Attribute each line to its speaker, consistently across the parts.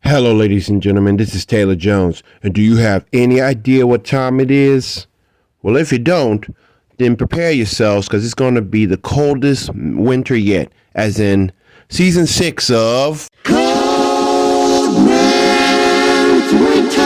Speaker 1: Hello, ladies and gentlemen. This is Taylor Jones. And do you have any idea what time it is? Well, if you don't, then prepare yourselves because it's going to be the coldest winter yet, as in season 6 of Cold Man's Winter.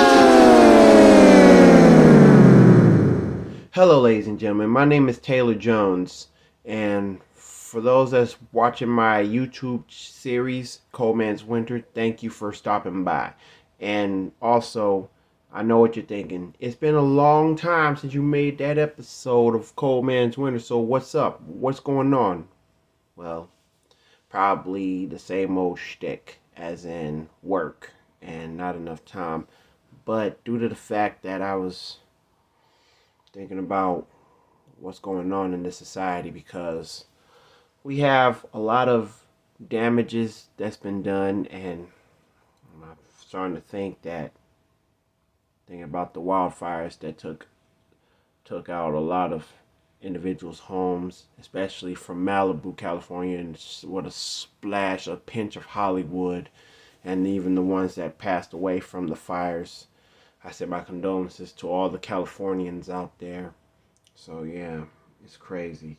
Speaker 1: Hello, ladies and gentlemen. My name is Taylor Jones. And for those that's watching my YouTube series, Cold Man's Winter, thank you for stopping by. And also, I know what you're thinking. It's been a long time since you made that episode of Cold Man's Winter, so what's up? What's going on? Well, probably the same old shtick, as in work and not enough time. But due to the fact that I was thinking about what's going on in this society, because we have a lot of damages that's been done, and I'm starting to think that thinking about the wildfires that took out a lot of individuals' homes, especially from Malibu, California, and with a splash, a pinch of Hollywood, and even the ones that passed away from the fires. I send my condolences to all the Californians out there. So yeah, it's crazy.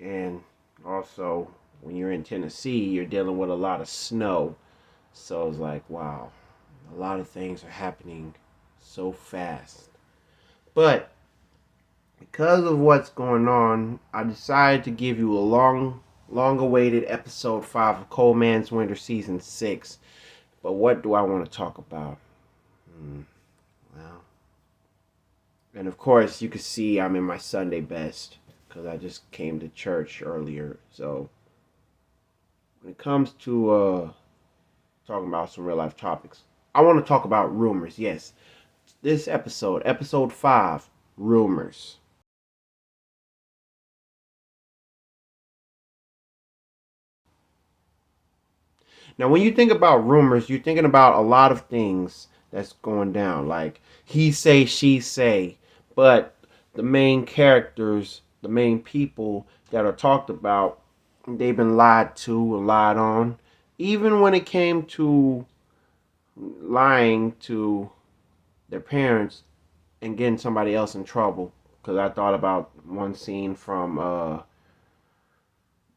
Speaker 1: And also, when you're in Tennessee, you're dealing with a lot of snow. So it's like, wow, a lot of things are happening so fast. But because of what's going on, I decided to give you a long awaited episode 5 of Cold Man's Winter Season 6. But what do I want to talk about? Well, and of course, you can see I'm in my Sunday best because I just came to church earlier. So when it comes to talking about some real life topics, I want to talk about rumors. Yes, this episode 5, rumors. Now, when you think about rumors, you're thinking about a lot of things that's going down, like he say, she say. But the main characters, the main people that are talked about, they've been lied to and lied on. Even when it came to lying to their parents and getting somebody else in trouble. Because I thought about one scene from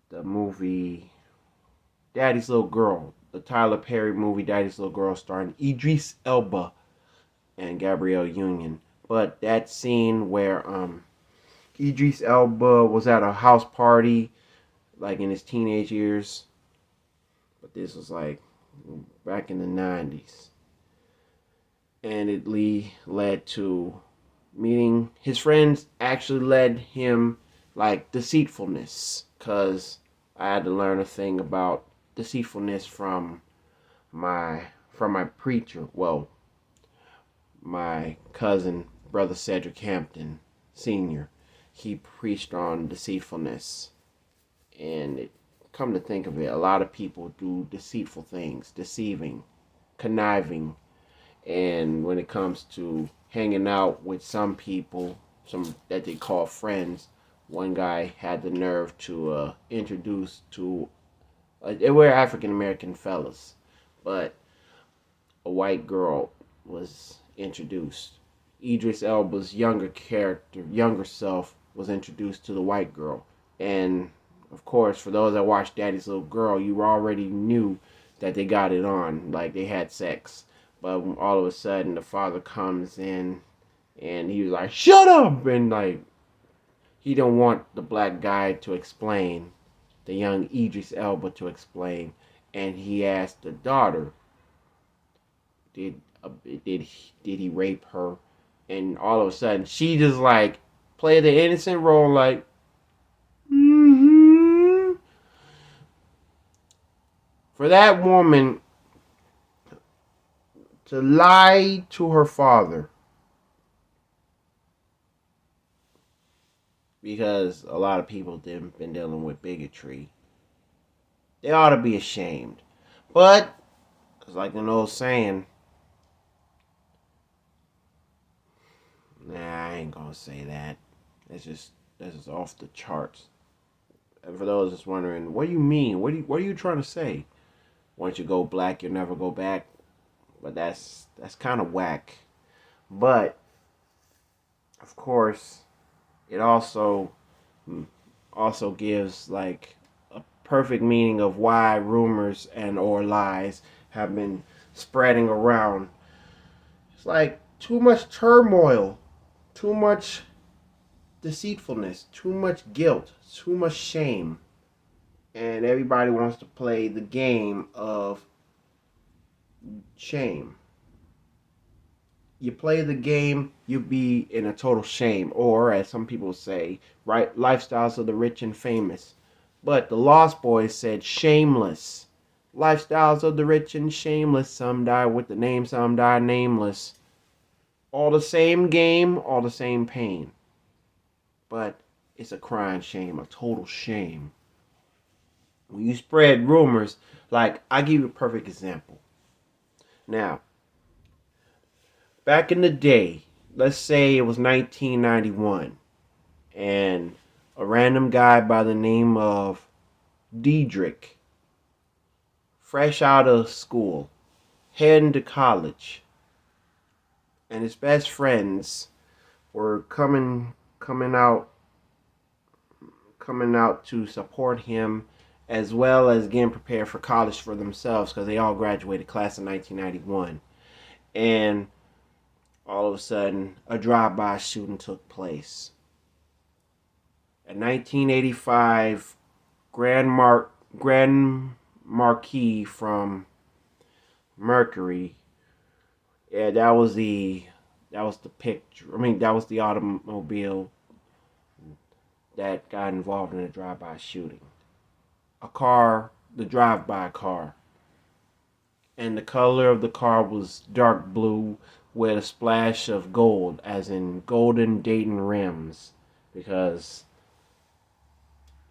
Speaker 1: the movie Daddy's Little Girl, the Tyler Perry movie Daddy's Little Girl, starring Idris Elba and Gabrielle Union. But that scene where Idris Elba was at a house party, like in his teenage years, but this was like back in the 90s, and it led to meeting his friends. Actually led him like deceitfulness, because I had to learn a thing about deceitfulness my from my preacher. Well, my cousin, brother Cedric Hampton Sr. He preached on deceitfulness, and come to think of it, a lot of people do deceitful things, deceiving, conniving, and when it comes to hanging out with some people, some that they call friends, one guy had the nerve to introduce to they were African American fellas, but a white girl was introduced. Idris Elba's younger self, was introduced to the white girl. And of course, for those that watched Daddy's Little Girl, you already knew that they got it on, like they had sex. But all of a sudden, the father comes in and he was like, "Shut up!" And like, he don't want the black guy to explain, the young Idris Elba to explain. And he asked the daughter, did did he rape her? And all of a sudden, she just like play the innocent role, like, mm-hmm. For that woman to lie to her father, because a lot of people have been dealing with bigotry, they ought to be ashamed. But it's like an old saying, nah, I ain't gonna say that. That's just off the charts. And for those that's wondering, what do you mean? What are you trying to say? Once you go black, you'll never go back. But that's kind of whack. But of course, it also gives like a perfect meaning of why rumors and or lies have been spreading around. It's like too much turmoil, too much deceitfulness, too much guilt, too much shame. And everybody wants to play the game of shame. You play the game, you be in a total shame, or as some people say, right, lifestyles of the rich and famous. But the Lost Boys said shameless. Lifestyles of the rich and shameless. Some die with the name, some die nameless. All the same game, all the same pain. But it's a crying shame, a total shame. When you spread rumors, like, I give you a perfect example. Now, back in the day, let's say it was 1991, and a random guy by the name of Diedrich, fresh out of school, heading to college, and his best friends were coming out to support him, as well as getting prepared for college for themselves, because they all graduated class in 1991. And all of a sudden, a drive-by shooting took place. A 1985 Grand Marquis from Mercury. Yeah, that was the picture. I mean, that was the automobile that got involved in a drive-by shooting. A car, the drive-by car. And the color of the car was dark blue with a splash of gold, as in golden Dayton rims, because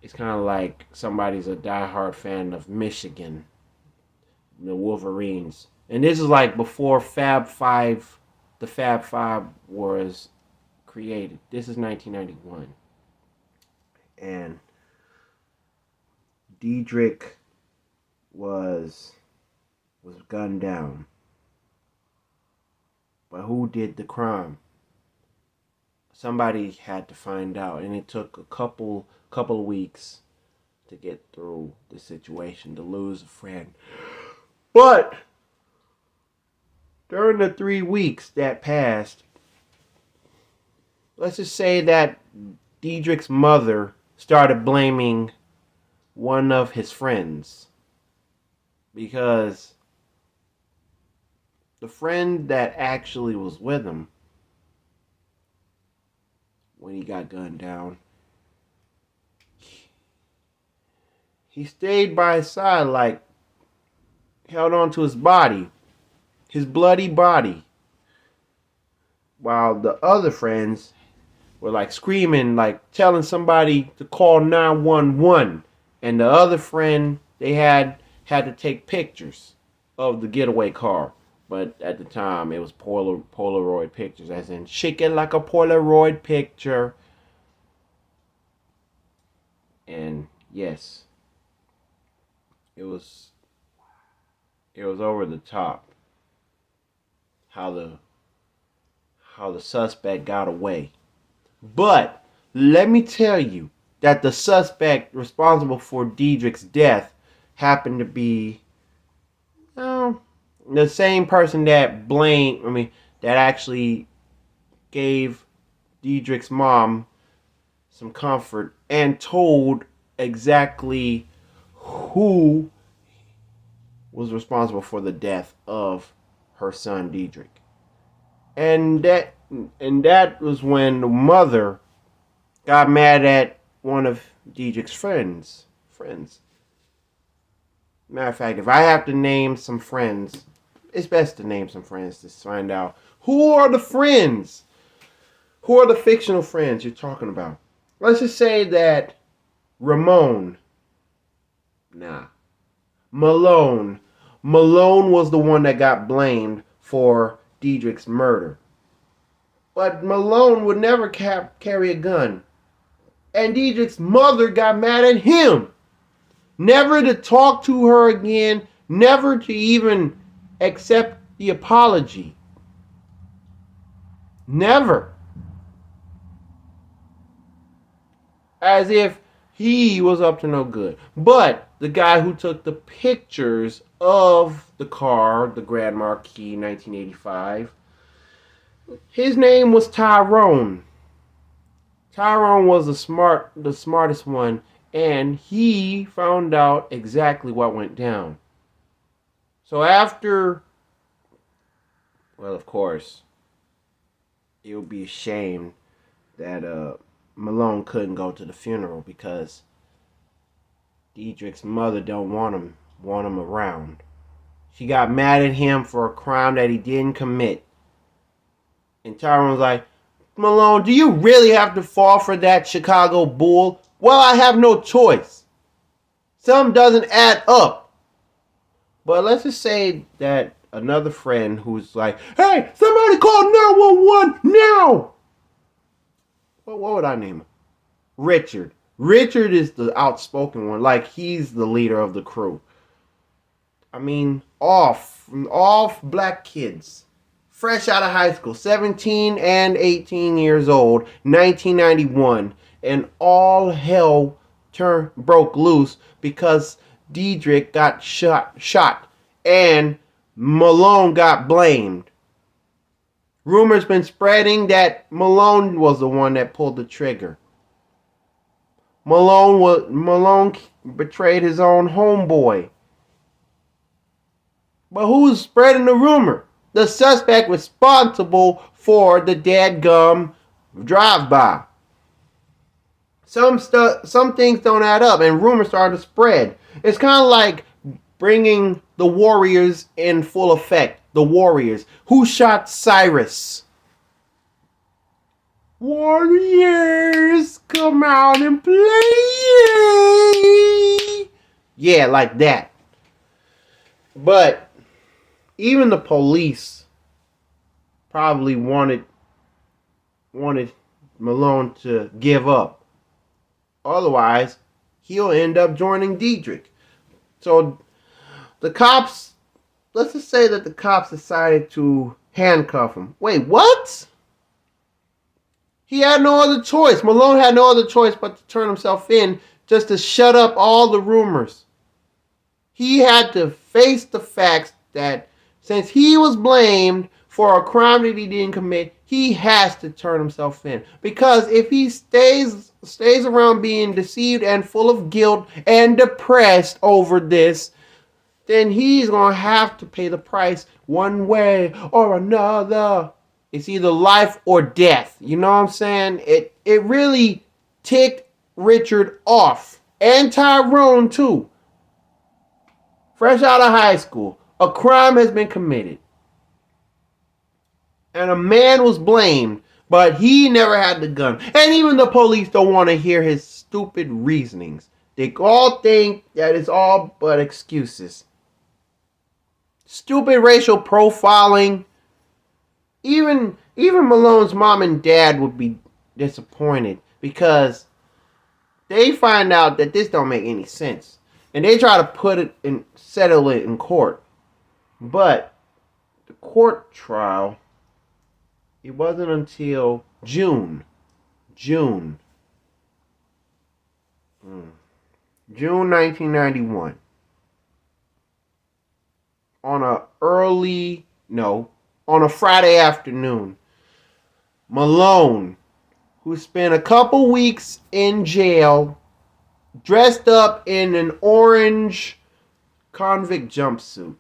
Speaker 1: it's kind of like somebody's a diehard fan of Michigan, the Wolverines. And this is like before the Fab Five was created. This is 1991. And Diedrich was gunned down. But who did the crime? Somebody had to find out, and it took a couple of weeks to get through the situation, to lose a friend. But during the 3 weeks that passed, let's just say that Diedrich's mother started blaming one of his friends, because the friend that actually was with him when he got gunned down, he stayed by his side, like held on to his body, his bloody body, while the other friends were like screaming, like telling somebody to call 911. And the other friend, they had to take pictures of the getaway car. But at the time, it was Polaroid pictures, as in shake it like a Polaroid picture. And yes, it was over the top how the suspect got away. But let me tell you that the suspect responsible for Diedrich's death happened to be the same person that actually gave Diedrich's mom some comfort and told exactly who was responsible for the death of her son Diedrich. And that was when the mother got mad at one of Diedrich's friends. Matter of fact, if I have to name some friends, it's best to name some friends to find out who are the friends. Who are the fictional friends you're talking about? Let's just say that Malone. Malone was the one that got blamed for Diedrich's murder. But Malone would never carry a gun. And Diedrich's mother got mad at him. Never to talk to her again. Never to even accept the apology. Never. As if he was up to no good. But the guy who took the pictures of the car, the Grand Marquis 1985, his name was Tyrone. Tyrone was the smartest one, and he found out exactly what went down. So after, well, of course, it would be a shame that Malone couldn't go to the funeral because Diedrich's mother don't want him around. She got mad at him for a crime that he didn't commit. And Tyrone was like, Malone, do you really have to fall for that Chicago Bull? Well, I have no choice. Something doesn't add up. But let's just say that another friend who's like, hey, somebody call 911 now. What would I name him? Richard. Richard is the outspoken one. Like, he's the leader of the crew. I mean, all black kids. Fresh out of high school. 17 and 18 years old. 1991. And all hell broke loose because Diedrich got shot. And Malone got blamed. Rumors been spreading that Malone was the one that pulled the trigger. Malone betrayed his own homeboy. But who's spreading the rumor? The suspect responsible for the dadgum drive-by. Some things don't add up, and rumors start to spread. It's kind of like bringing the Warriors in full effect. The Warriors. Who shot Cyrus? Warriors, come out and play. Yeah, like that. But even the police probably wanted Malone to give up. Otherwise, he'll end up joining Diedrich. So the cops, let's just say that the cops decided to handcuff him. Wait, what? He had no other choice. Malone had no other choice but to turn himself in just to shut up all the rumors. He had to face the facts that since he was blamed for a crime that he didn't commit, he has to turn himself in. Because if he stays around being deceived and full of guilt and depressed over this, then he's going to have to pay the price one way or another. It's either life or death. You know what I'm saying? It really ticked Richard off. And Tyrone too. Fresh out of high school. A crime has been committed. And a man was blamed. But he never had the gun. And even the police don't want to hear his stupid reasonings. They all think that it's all but excuses. Stupid racial profiling. Even Malone's mom and dad would be disappointed because they find out that this don't make any sense. And they try to settle it in court. But the court trial, it wasn't until June 1991. On a Friday afternoon, Malone, who spent a couple weeks in jail, dressed up in an orange convict jumpsuit.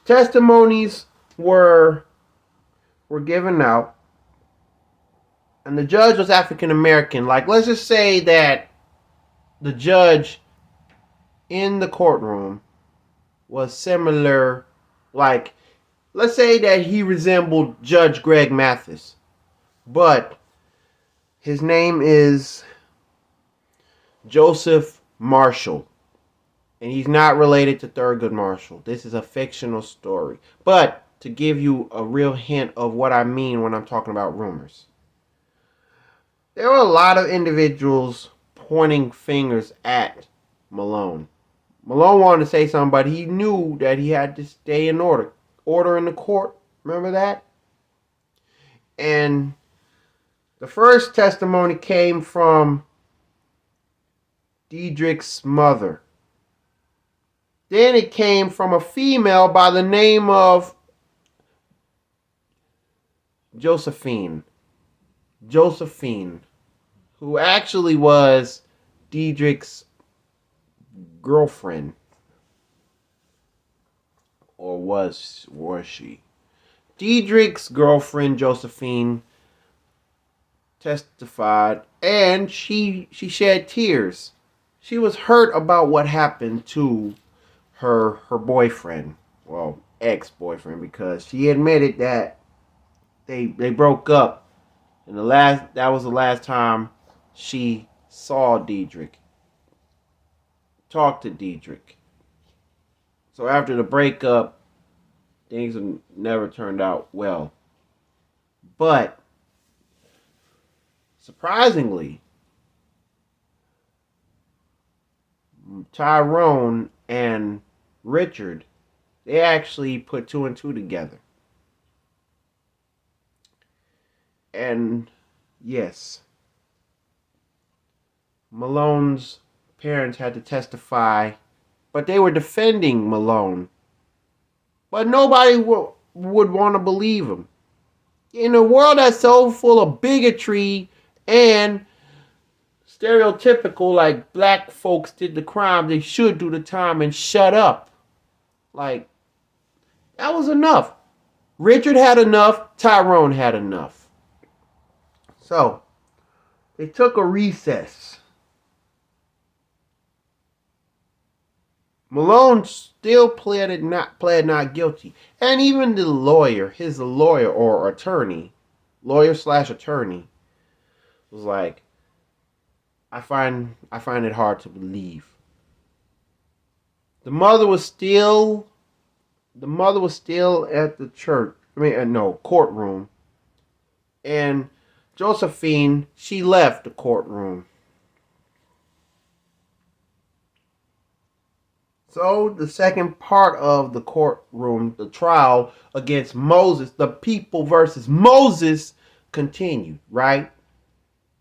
Speaker 1: Testimonies were given out, and the judge was African American. Like, let's just say that the judge in the courtroom was similar, like, let's say that he resembled Judge Greg Mathis, but his name is Joseph Marshall, and he's not related to Thurgood Marshall. This is a fictional story, but to give you a real hint of what I mean when I'm talking about rumors, there were a lot of individuals pointing fingers at Malone. Malone wanted to say something, but he knew that he had to stay in order. Order in the court. Remember that? And the first testimony came from Diedrich's mother. Then it came from a female by the name of Josephine, who actually was Diedrich's girlfriend. Or was she? Diedrich's girlfriend, Josephine, testified, and she shed tears. She was hurt about what happened to her boyfriend, well, ex-boyfriend, because she admitted that they broke up, and that was the last time she saw Diedrich, talked to Diedrich. So after the breakup, things never turned out well. But surprisingly, Tyrone and Richard, they actually put two and two together. And yes, Malone's parents had to testify, but they were defending Malone. But nobody would want to believe him. In a world that's so full of bigotry and stereotypical, like black folks did the crime, they should do the time and shut up. Like, that was enough. Richard had enough. Tyrone had enough. So, they took a recess. Malone still pled not guilty. And even the lawyer, his lawyer or attorney, lawyer/attorney, was like, I find it hard to believe. The mother was still at the courtroom. And Josephine, she left the courtroom. So the second part of the courtroom, the trial against Moses, the people versus Moses, continued, right?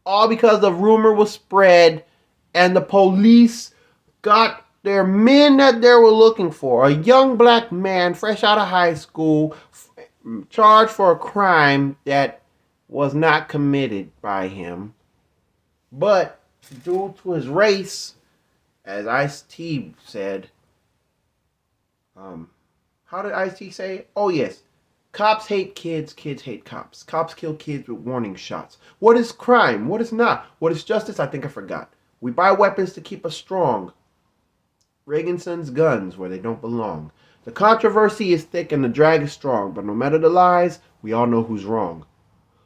Speaker 1: All because the rumor was spread and the police got their men that they were looking for. A young black man fresh out of high school, charged for a crime that was not committed by him. But due to his race, as Ice-T said, how did Ice-T say it? Oh yes, cops hate kids, kids hate cops. Cops kill kids with warning shots. What is crime? What is not? What is justice? I think I forgot. We buy weapons to keep us strong. Reagan sends guns where they don't belong. The controversy is thick and the drag is strong, but no matter the lies, we all know who's wrong.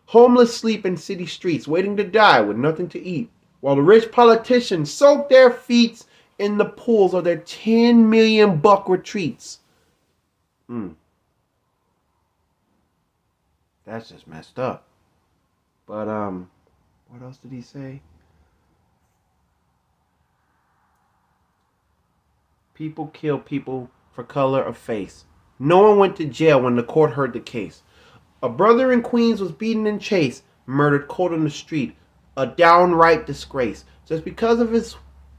Speaker 1: Homeless sleep in city streets, waiting to die with nothing to eat, while the rich politicians soak their feet in the pools of their 10 million buck retreats. That's just messed up. But what else did he say? People kill people for color of face. No one went to jail when the court heard the case. A brother in Queens was beaten and chased, murdered cold on the street. A downright disgrace. Just because of his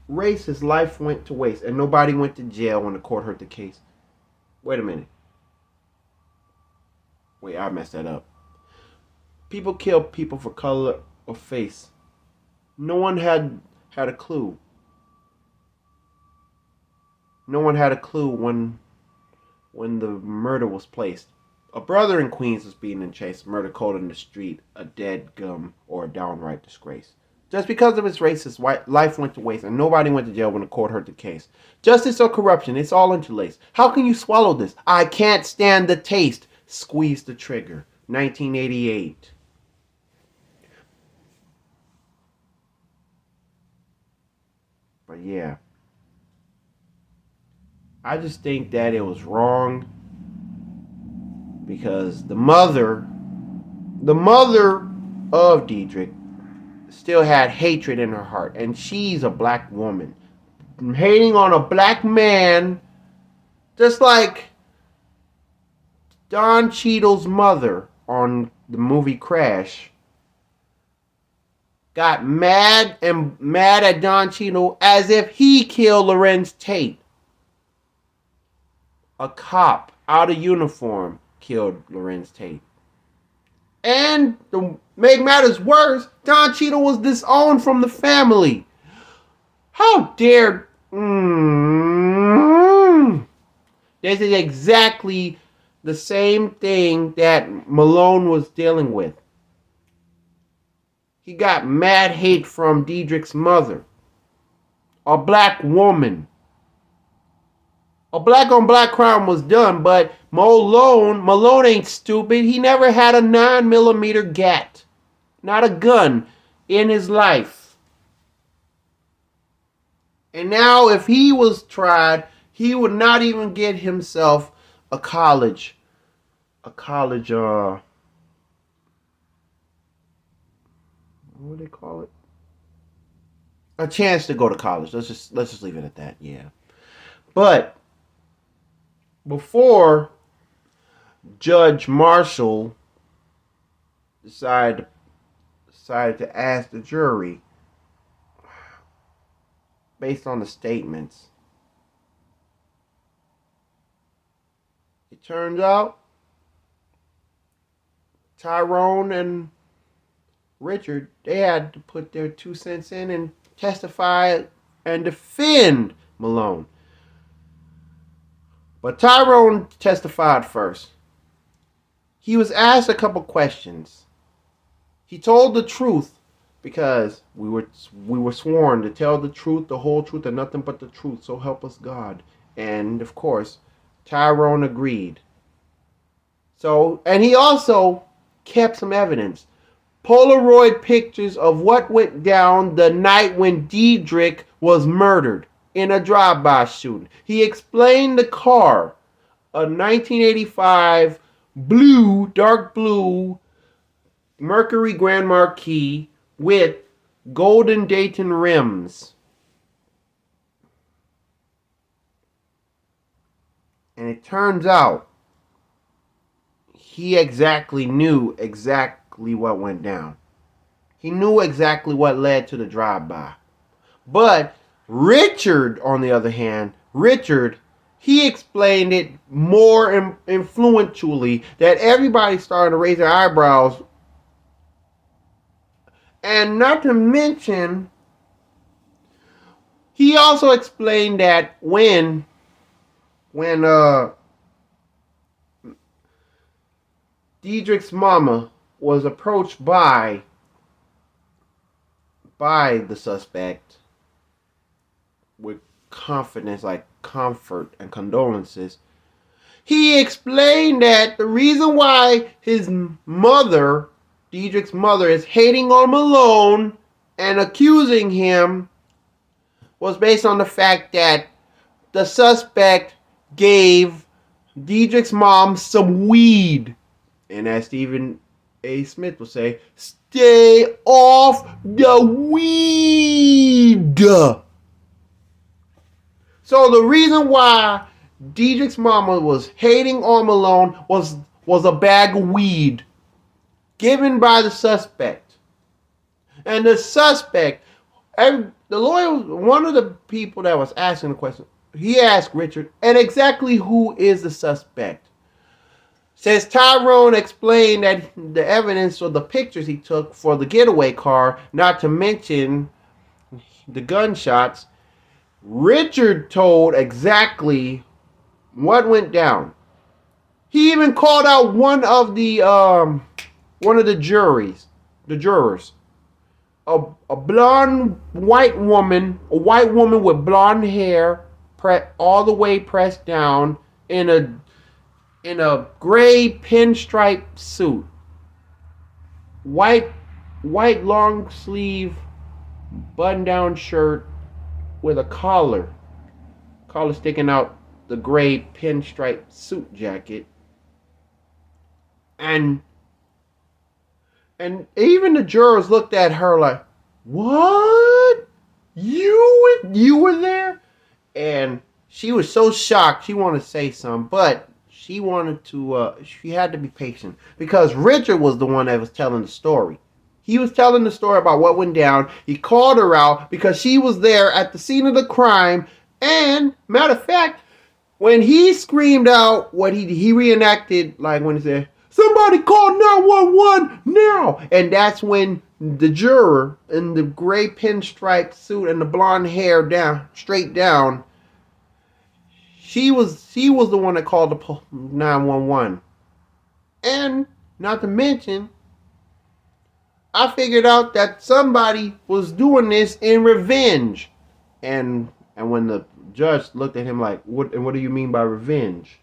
Speaker 1: race, his life went to waste, and nobody went to jail when the court heard the case. Wait a minute. Wait, I messed that up. People kill people for color of face. No one had a clue. No one had a clue when the murder was placed. A brother in Queens was beaten and chased, murdered cold in the street, a dead gum, or a downright disgrace. Just because of his race, his life went to waste, and nobody went to jail when the court heard the case. Justice or corruption, it's all interlaced. How can you swallow this? I can't stand the taste. Squeeze the trigger. 1988. But yeah. I just think that it was wrong because the mother of Diedrich still had hatred in her heart, and she's a black woman. hating on a black man, just like Don Cheadle's mother on the movie Crash got mad at Don Cheadle as if he killed Lorenz Tate. A cop out of uniform killed Lorenz Tate. And to make matters worse, Don Cheadle was disowned from the family. How dare... This is exactly the same thing that Malone was dealing with. He got mad hate from Diedrich's mother. A black woman. A black on black crime was done, but Malone ain't stupid. He never had a 9mm gat. Not a gun in his life. And now if he was tried, he would not even get himself a college, what do they call it? A chance to go to college. Let's just leave it at that. Yeah. But before Judge Marshall decided to ask the jury based on the statements, it turns out Tyrone and Richard, they had to put their 2 cents in and testify and defend Malone. But Tyrone testified first. He was asked a couple questions. He told the truth because we were sworn to tell the truth, the whole truth, and nothing but the truth. So help us God. And of course, Tyrone agreed. And he also kept some evidence. Polaroid pictures of what went down the night when Diedrich was murdered in a drive-by shooting. He explained the car, a 1985 dark blue Mercury Grand Marquis with golden Dayton rims. And it turns out he knew exactly what went down. He knew exactly what led to the drive-by. But Richard, on the other hand, he explained it more influentially that everybody started to raise their eyebrows. And not to mention, he also explained that when Diedrich's mama was approached by the suspect with confidence, like comfort and condolences, he explained that the reason why his mother, Diedrich's mother, is hating on Malone and accusing him was based on the fact that the suspect gave Diedrich's mom some weed. And as Stephen A. Smith will say, stay off the weed. So the reason why Diedrich's mama was hating on Malone was a bag of weed given by the suspect. And the suspect, and the lawyer, one of the people that was asking the question, he asked Richard, and exactly who is the suspect? Says Tyrone explained that the evidence or the pictures he took for the getaway car, not to mention the gunshots, Richard told exactly what went down. He even called out one of the jurors, a blonde white woman, with blonde hair, all the way pressed down in a gray pinstripe suit, white long sleeve button down shirt with a collar sticking out the gray pinstripe suit jacket, and even the jurors looked at her like, what? You were there? And she was so shocked. She wanted to say something, but she wanted to. She had to be patient because Richard was the one that was telling the story. He was telling the story about what went down. He called her out because she was there at the scene of the crime. And matter of fact, when he screamed out what he reenacted, like when he said, "Somebody call 911 now!" And that's when the juror in the gray pinstripe suit and the blonde hair down, straight down, she was the one that called the 911. And not to mention, I figured out that somebody was doing this in revenge. And when the judge looked at him like, what do you mean by revenge?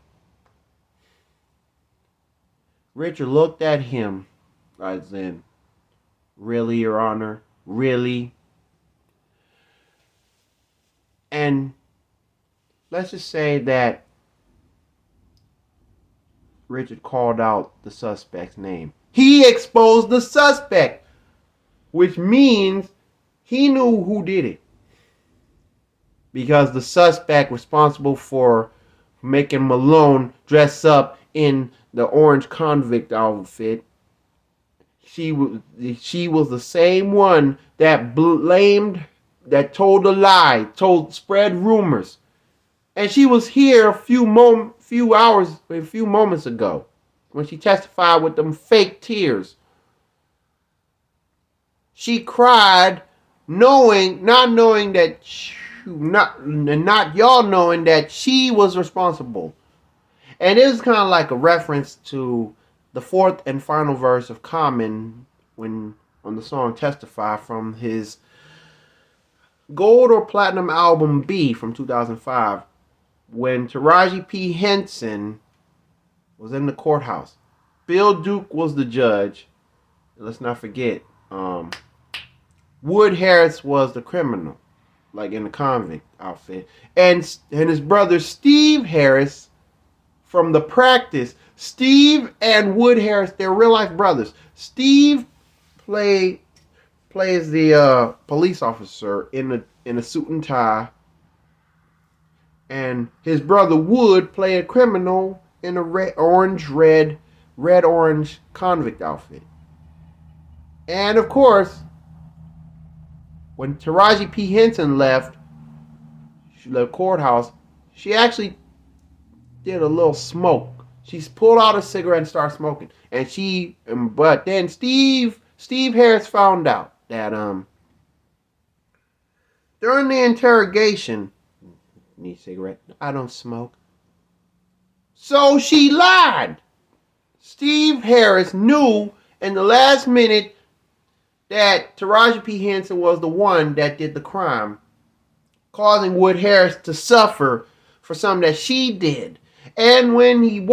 Speaker 1: Richard looked at him as in, really, Your Honor? Really? And let's just say that Richard called out the suspect's name. He exposed the suspect, which means he knew who did it. Because the suspect responsible for making Malone dress up in the orange convict outfit, she was the same one that blamed, that told a lie, spread rumors. And she was here a few moments ago when she testified with them fake tears. She cried not knowing that not y'all knowing that she was responsible. And it was kind of like a reference to the fourth and final verse of Common when on the song Testify from his gold or platinum album B from 2005, when Taraji P. Henson was in the courthouse. Bill Duke was the judge. Let's not forget, Wood Harris was the criminal, like in the convict outfit. And his brother Steve Harris from The Practice. Steve and Wood Harris, they're real life brothers. Steve plays the police officer in a suit and tie. And his brother Wood played a criminal in a red orange convict outfit. And of course, when Taraji P. Henson left the courthouse, she actually did a little smoke. She pulled out a cigarette and started smoking. But then Steve Harris found out that during the interrogation, need a cigarette? I don't smoke. So she lied. Steve Harris knew in the last minute that Taraji P. Henson was the one that did the crime, causing Wood Harris to suffer for something that she did. And when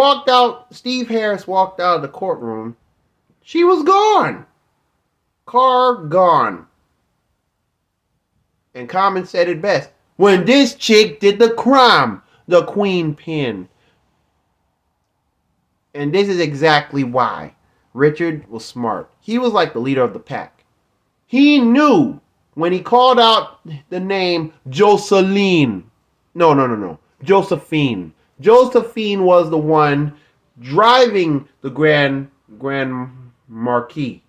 Speaker 1: Steve Harris walked out of the courtroom, she was gone. Car gone. And Common said it best. When this chick did the crime, the queen pin. And this is exactly why. Richard was smart. He was like the leader of the pack. He knew when he called out the name Josephine. No. Josephine. Josephine was the one driving the Grand Marquis.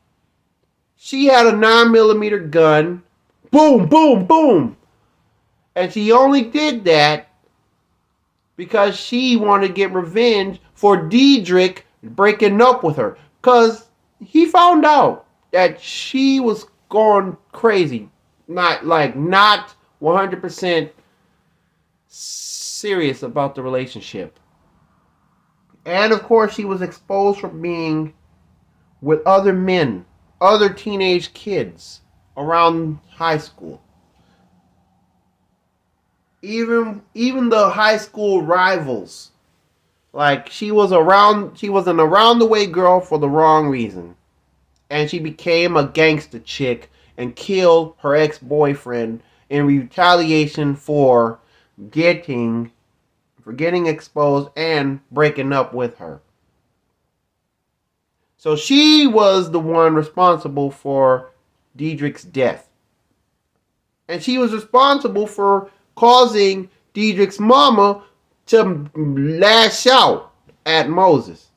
Speaker 1: She had a 9mm gun. Boom, boom, boom. And she only did that because she wanted to get revenge for Diedrich breaking up with her. Because he found out that she was going crazy. Not 100% serious about the relationship. And of course, she was exposed for being with other men, other teenage kids around high school. Even the high school rivals. Like, she was an around the way girl for the wrong reason. And she became a gangster chick and killed her ex-boyfriend in retaliation for getting exposed and breaking up with her. So she was the one responsible for Diedrich's death. And she was responsible for causing Diedrich's mama to lash out at Moses.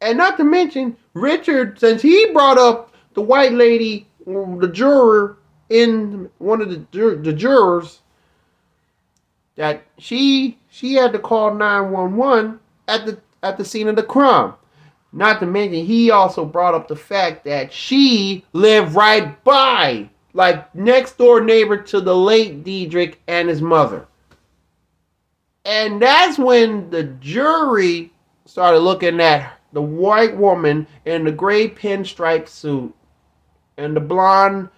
Speaker 1: And not to mention, Richard, since he brought up the white lady, the juror, in one of the jurors, that she had to call 911 at the scene of the crime. Not to mention, he also brought up the fact that she lived right by, like, next door neighbor to the late Diedrich and his mother. And that's when the jury started looking at the white woman in the gray pinstripe suit and the blonde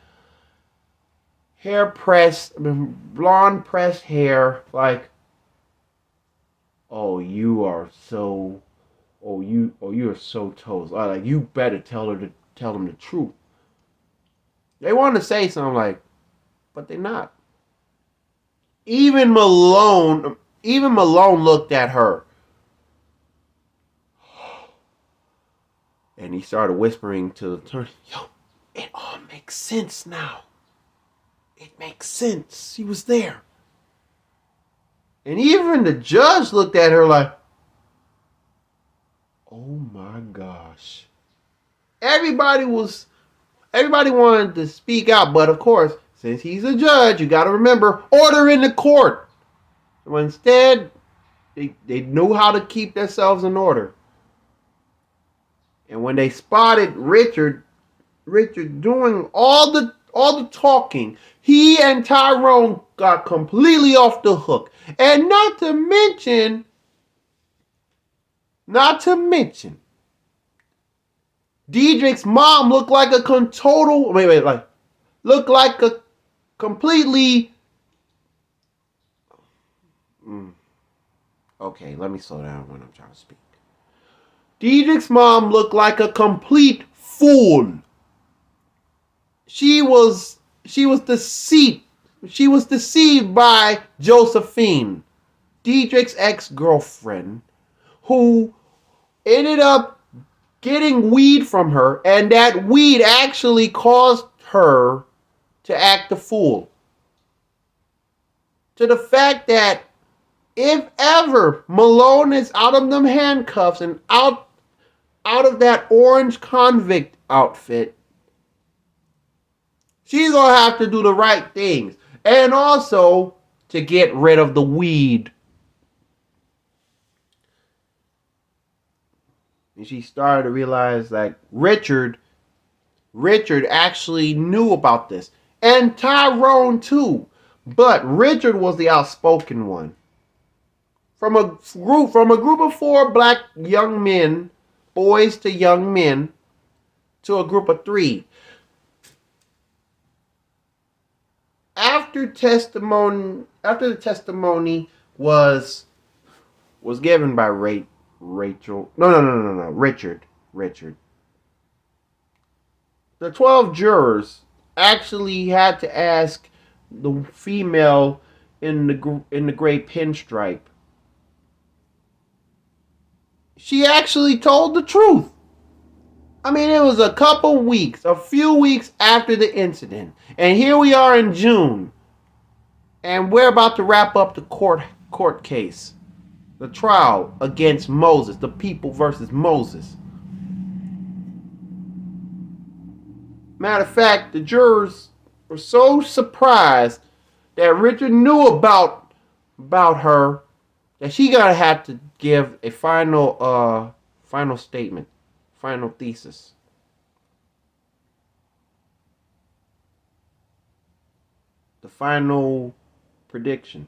Speaker 1: pressed hair, like, oh, you are so, you are so toast. Like, you better tell them the truth. They want to say something, like, but they're not. Even Malone looked at her. And he started whispering to the attorney, yo, it all makes sense now. It makes sense. She was there. And even the judge looked at her like, oh my gosh. Everybody wanted to speak out, but of course, since he's a judge, you got to remember, order in the court. So instead, they knew how to keep themselves in order. And when they spotted Richard doing all the talking, he and Tyrone got completely off the hook. And not to mention, Diedrich's mom looked like a looked like a completely. Okay, let me slow down when I'm trying to speak. Diedrich's mom looked like a complete fool. She was deceived. She was deceived by Josephine, Diedrich's ex-girlfriend, who ended up getting weed from her, and that weed actually caused her to act a fool. To the fact that if ever Malone is out of them handcuffs and out of that orange convict outfit, she's going to have to do the right things. And also to get rid of the weed. And she started to realize, like, Richard actually knew about this. And Tyrone too. But Richard was the outspoken one. From a group of 4 black young men, boys to young men, to a group of 3. After the testimony was given by Richard. The 12 jurors actually had to ask the female in the gray pinstripe. She actually told the truth. I mean, it was a few weeks after the incident. And here we are in June. And we're about to wrap up the court case. The trial against Moses, the people versus Moses. Matter of fact, the jurors were so surprised that Richard knew about her that she gonna have to give a final statement, final thesis. The final prediction,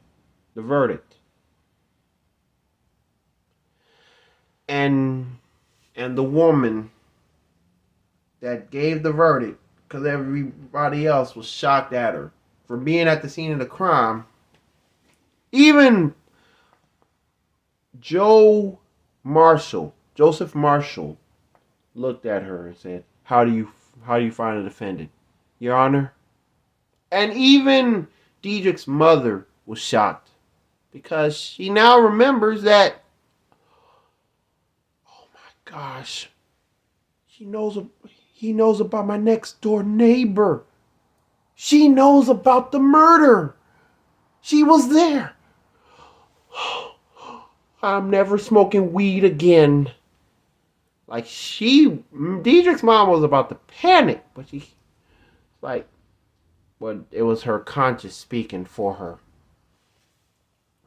Speaker 1: the verdict. And the woman that gave the verdict, because everybody else was shocked at her for being at the scene of the crime. Even Joseph Marshall, looked at her and said, "How do you find the defendant, Your Honor?" And even Diedrich's mother was shocked because she now remembers that, oh my gosh, he knows about my next door neighbor. She knows about the murder. She was there. I'm never smoking weed again. Like Diedrich's mom was about to panic, but like, but it was her conscience speaking for her.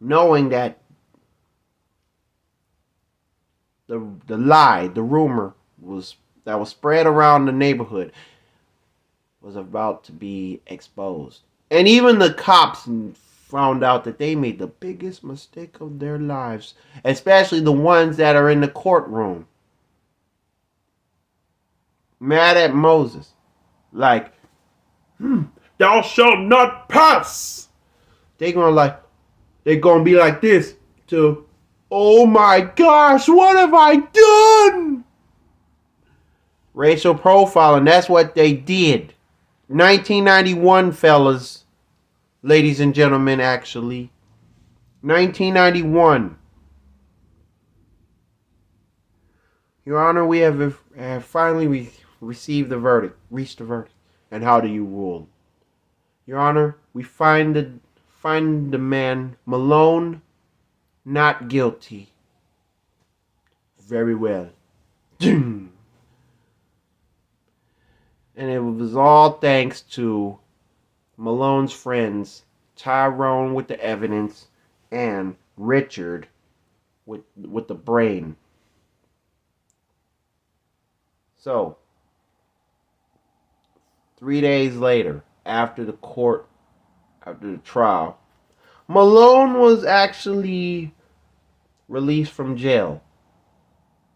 Speaker 1: Knowing that the lie, the rumor that was spread around the neighborhood was about to be exposed. And even the cops found out that they made the biggest mistake of their lives, especially the ones that are in the courtroom. Mad at Moses. Like, thou shalt not pass. They're gonna be like this to, oh my gosh, what have I done? Racial profiling, that's what they did. 1991, fellas, ladies and gentlemen, actually. 1991. Your Honor, we have finally received the verdict, reached the verdict. And how do you rule? Your Honor, we find the man Malone not guilty. Very well. And it was all thanks to Malone's friends, Tyrone with the evidence, and Richard with the brain. So, 3 days later, after the trial, Malone was actually released from jail.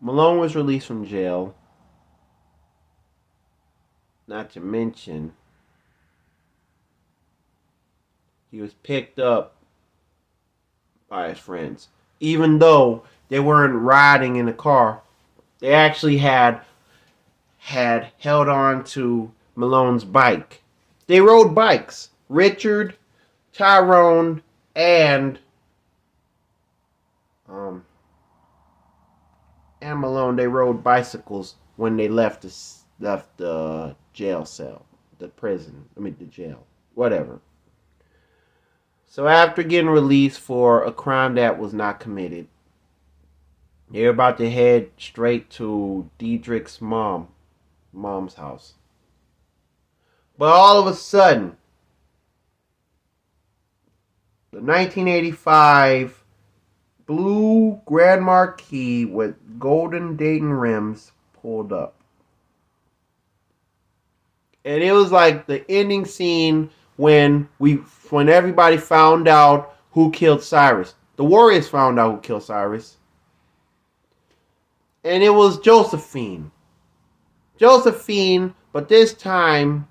Speaker 1: Malone was released from jail. Not to mention, he was picked up by his friends. Even though they weren't riding in the car, they actually had held on to Malone's bike. They rode bikes. Richard, Tyrone, and Malone, they rode bicycles when they left the jail cell, the jail, whatever. So after getting released for a crime that was not committed, they're about to head straight to Diedrich's mom's house. But all of a sudden, the 1985 blue Grand Marquis with golden Dayton rims pulled up. And it was like the ending scene when everybody found out who killed Cyrus. The Warriors found out who killed Cyrus. And it was Josephine. But this time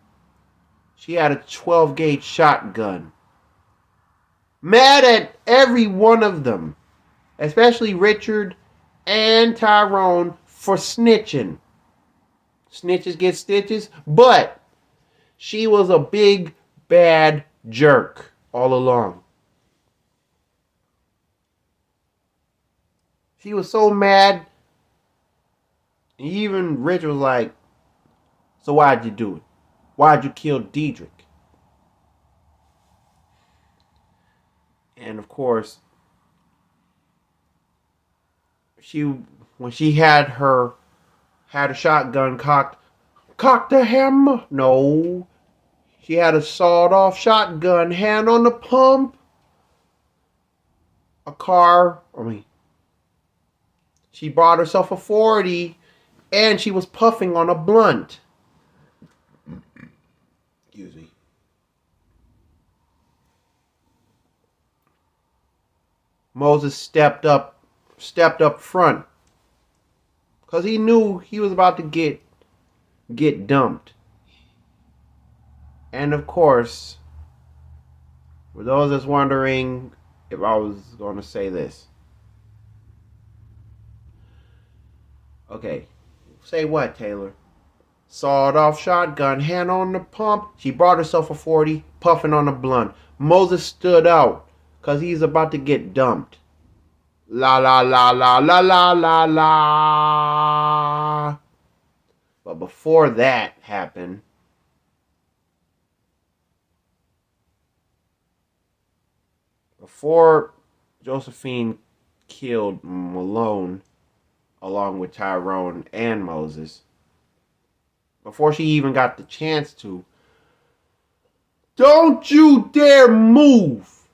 Speaker 1: she had a 12 gauge shotgun. Mad at every one of them, especially Richard and Tyrone, for snitching. Snitches get stitches, but she was a big bad jerk all along. She was so mad. Even Richard was like, so why'd you do it? Why'd you kill Diedrich? And of course, when she had a shotgun cocked the hammer. No, she had a sawed-off shotgun, hand on the pump. She bought herself a 40, and she was puffing on a blunt. Excuse me. Moses stepped up front, because he knew he was about to get dumped. And of course, for those that's wondering if I was going to say this. Okay, say what, Taylor? Sawed-off shotgun, hand on the pump. She brought herself a 40, puffing on a blunt. Moses stood out, because he's about to get dumped. La la la la la la la la. But before that happened, before Josephine killed Malone along with Tyrone and Moses, before she even got the chance to, don't you dare move.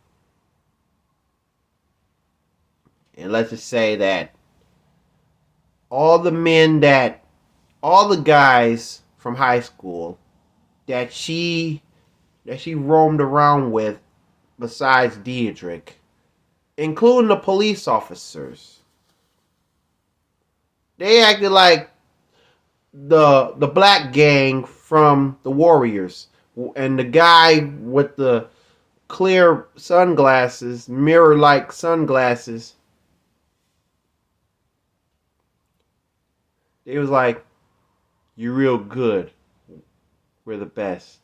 Speaker 1: And let's just say that all the guys from high school that she roamed around with besides Diedrich, including the police officers, they acted like the black gang from the Warriors, and the guy with the clear sunglasses, mirror-like sunglasses, they was like, "You're real good. We're the best.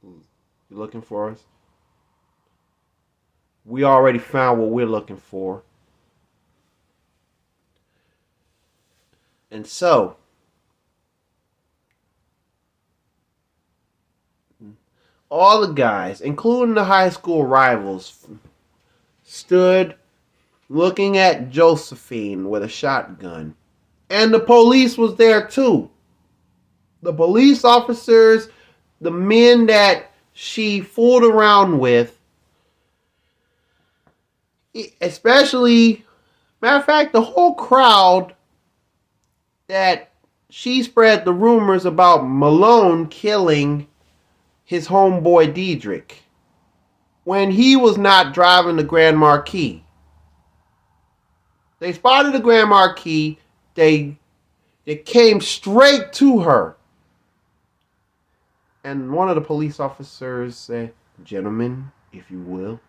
Speaker 1: You looking for us? We already found what we're looking for." And so, all the guys, including the high school rivals, stood looking at Josephine with a shotgun. And the police was there too. The police officers, the men that she fooled around with, especially, matter of fact, the whole crowd that she spread the rumors about Malone killing his homeboy Diedrich when he was not driving the Grand Marquis. They spotted the Grand Marquis. They came straight to her. And one of the police officers said, "Gentlemen, if you will."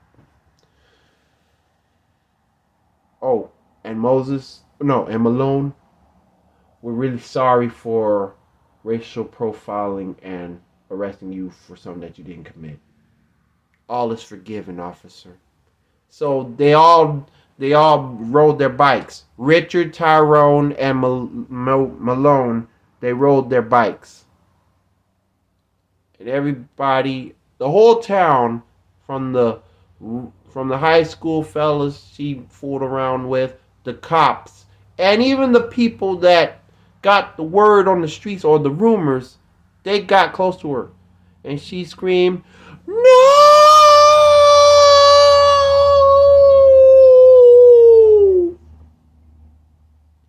Speaker 1: Oh, and Malone, "We're really sorry for racial profiling and arresting you for something that you didn't commit. All is forgiven, officer." So they all rode their bikes. Richard, Tyrone, and Malone, they rode their bikes. And everybody, the whole town, from the high school fellas she fooled around with, the cops, and even the people that got the word on the streets or the rumors, they got close to her. And she screamed, "No!"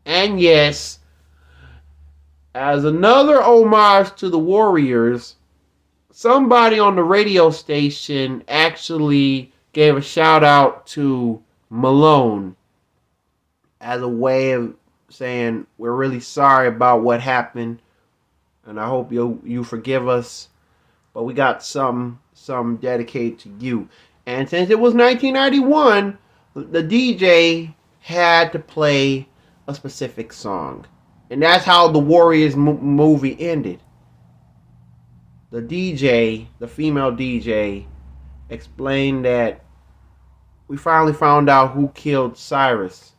Speaker 1: And yes, as another homage to the Warriors, somebody on the radio station actually gave a shout out to Malone as a way of saying, "We're really sorry about what happened, and I hope you forgive us, but we got some dedicated to you." And since it was 1991, the DJ had to play a specific song. And that's how the Warriors movie ended. The DJ, the female DJ, explained that we finally found out who killed Cyrus.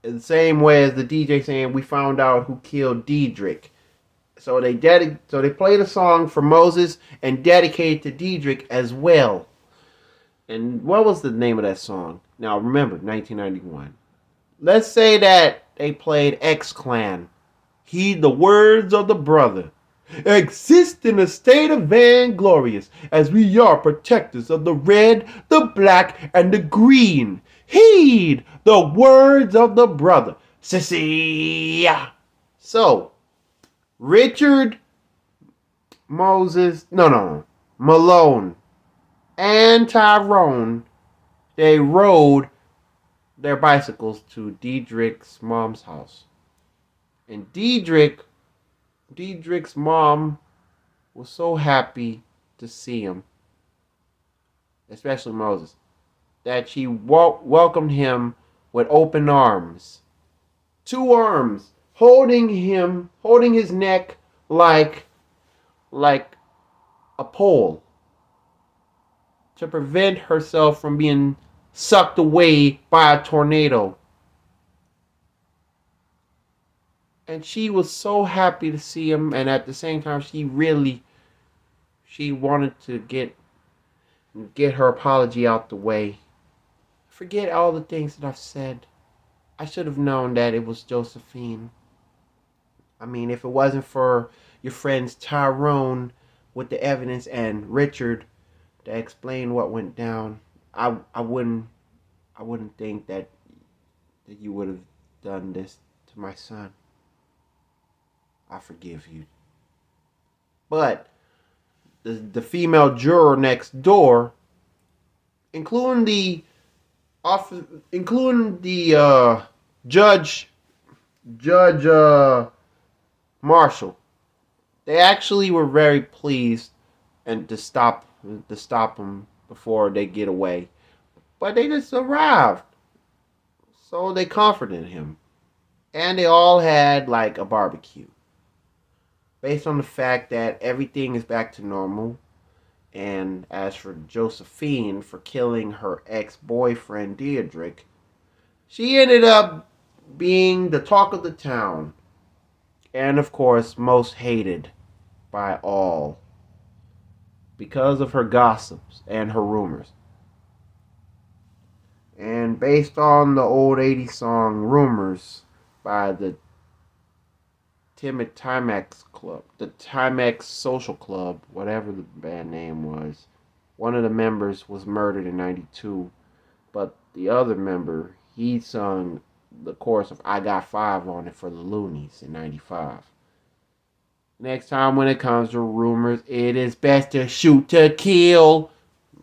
Speaker 1: In the same way as the DJ saying we found out who killed Diedrich. So they played a song for Moses and dedicated to Diedrich as well. And what was the name of that song? Now remember, 1991. Let's say that they played X-Clan. "Heed the words of the brother. Exist in a state of vainglorious, as we are protectors of the red, the black, and the green. Heed the words of the brother." Sissy. So, Richard, Malone, and Tyrone, they rode their bicycles to Diedrich's mom's house. And Diedrich's mom was so happy to see him, especially Moses, that she welcomed him with open arms. 2 arms, holding his neck like a pole to prevent herself from being sucked away by a tornado. And she was so happy to see him, and at the same time she wanted to get get her apology out the way. Forget all the things that I've said. I should have known that it was Josephine. I mean, if it wasn't for your friends Tyrone with the evidence and Richard to explain what went down, I wouldn't think that you would have done this to my son. I forgive you. But the female juror next door, including the including the judge Marshall, they actually were very pleased and to stop them before they get away. But they just arrived, so they comforted him, and they all had like a barbecue, based on the fact that everything is back to normal. And as for Josephine for killing her ex-boyfriend Diedrich, she ended up being the talk of the town, and of course most hated by all because of her gossips and her rumors. And based on the old 80s song Rumors by the Timex Club, the Timex Social Club, whatever the band name was, one of the members was murdered in 92, but the other member, he sung the chorus of I Got Five on it for the Loonies in 95. Next time when it comes to rumors, it is best to shoot to kill.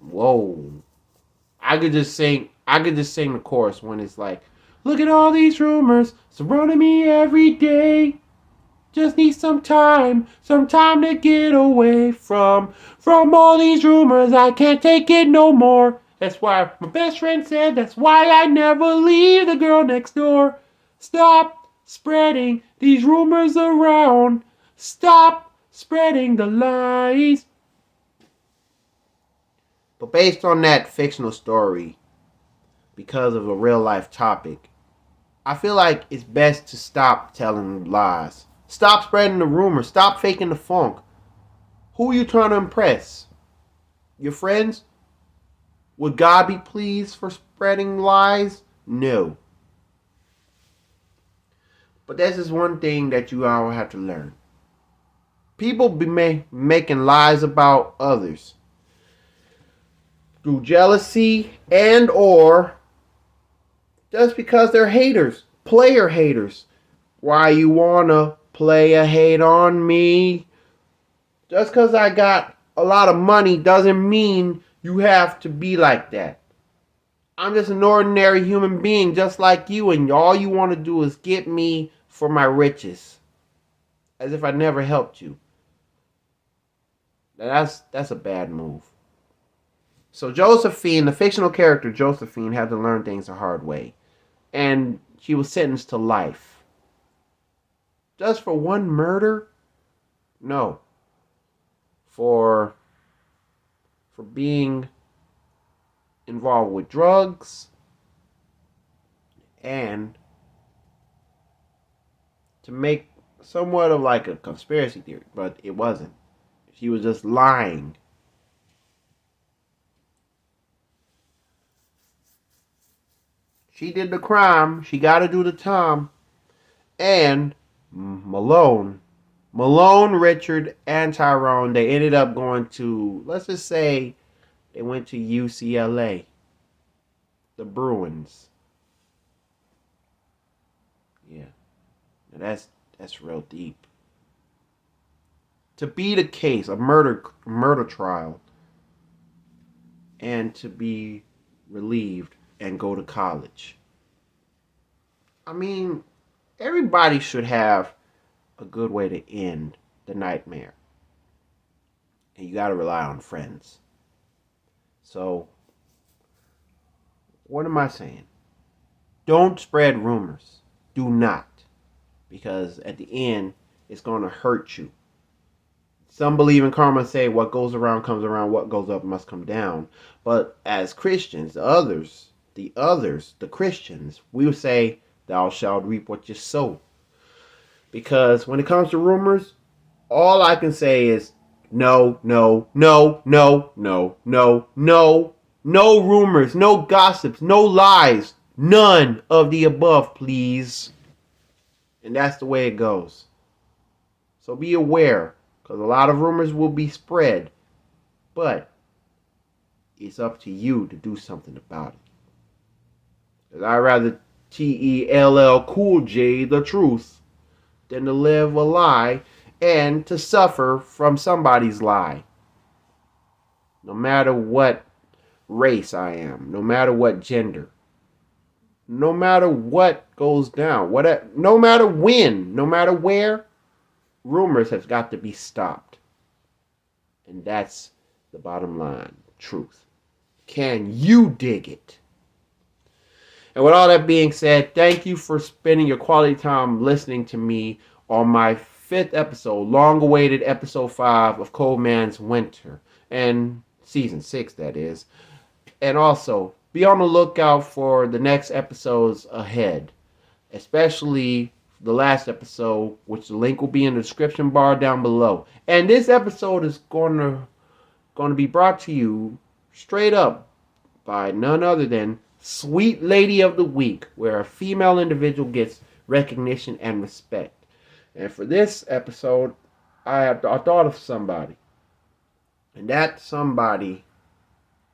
Speaker 1: Whoa. I could just sing the chorus when it's like, look at all these rumors surrounding me every day. Just need some time to get away from all these rumors. I can't take it no more. That's why my best friend said, that's why I never leave the girl next door. Stop spreading these rumors around. Stop spreading the lies. But based on that fictional story, because of a real life topic, I feel like it's best to stop telling lies. Stop spreading the rumors. Stop faking the funk. Who are you trying to impress? Your friends? Would God be pleased for spreading lies? No. But this is one thing that you all have to learn. People be making lies about others through jealousy and or just because they're haters, player haters. Why you wanna play a hate on me? Just because I got a lot of money doesn't mean you have to be like that. I'm just an ordinary human being just like you, and all you want to do is get me for my riches. As if I never helped you. That's a bad move. So Josephine, the fictional character Josephine, had to learn things the hard way. And she was sentenced to life. Just for one murder? No. For being involved with drugs and to make somewhat of like a conspiracy theory, but it wasn't. She was just lying. She did the crime. She got to do the time. And Malone, Richard, and Tyrone, they ended up going to, let's just say, they went to UCLA. The Bruins. Yeah. Now that's real deep. To beat a case, a murder trial, and to be relieved and go to college. I mean, everybody should have a good way to end the nightmare. And you got to rely on friends. So, what am I saying? Don't spread rumors. Do not. Because at the end, it's going to hurt you. Some believe in karma and say what goes around comes around, what goes up must come down. But as Christians, the Christians, we would say, thou shalt reap what you sow. Because when it comes to rumors, all I can say is No, no, no, no, no, no, no. No rumors, no gossips, no lies. None of the above, please. And that's the way it goes. So be aware, because a lot of rumors will be spread. But it's up to you to do something about it. Because I'd rather TELL Cool J the truth than to live a lie and to suffer from somebody's lie. No matter what race I am, no matter what gender, no matter what goes down, no matter when, no matter where, rumors have got to be stopped. And that's the bottom line, truth. Can you dig it? And with all that being said, thank you for spending your quality time listening to me on my 5th episode, long-awaited episode 5 of Cold Man's Winter, and season 6, that is. And also, be on the lookout for the next episodes ahead, especially the last episode, which the link will be in the description bar down below. And this episode is going to be brought to you straight up by none other than Sweet Lady of the Week, where a female individual gets recognition and respect. And for this episode, I thought of somebody. And that somebody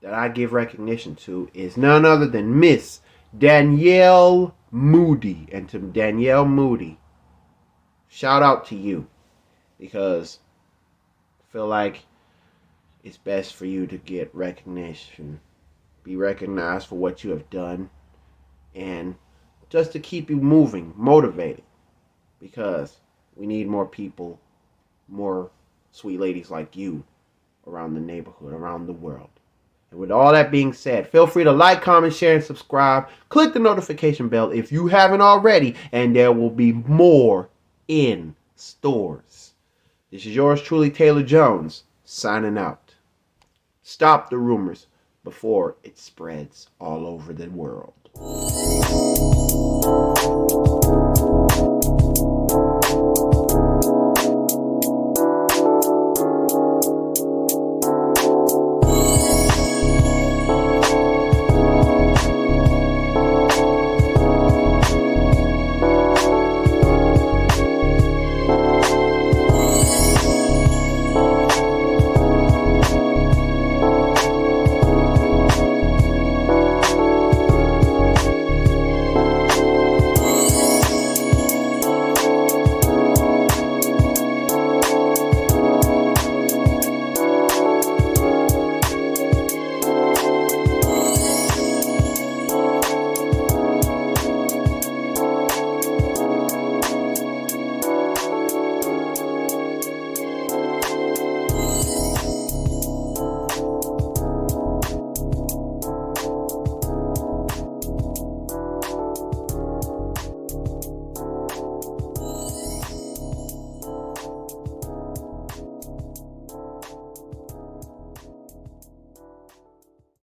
Speaker 1: that I give recognition to is none other than Miss Danielle Moody. And to Danielle Moody, shout out to you, because I feel like it's best for you to get recognition, be recognized for what you have done, and just to keep you moving, motivated, because we need more people, more sweet ladies like you around the neighborhood, around the world. And with all that being said, feel free to like, comment, share, and subscribe. Click the notification bell if you haven't already, and there will be more in stores. This is yours truly, Taylor Jones, signing out. Stop the rumors before it spreads all over the world.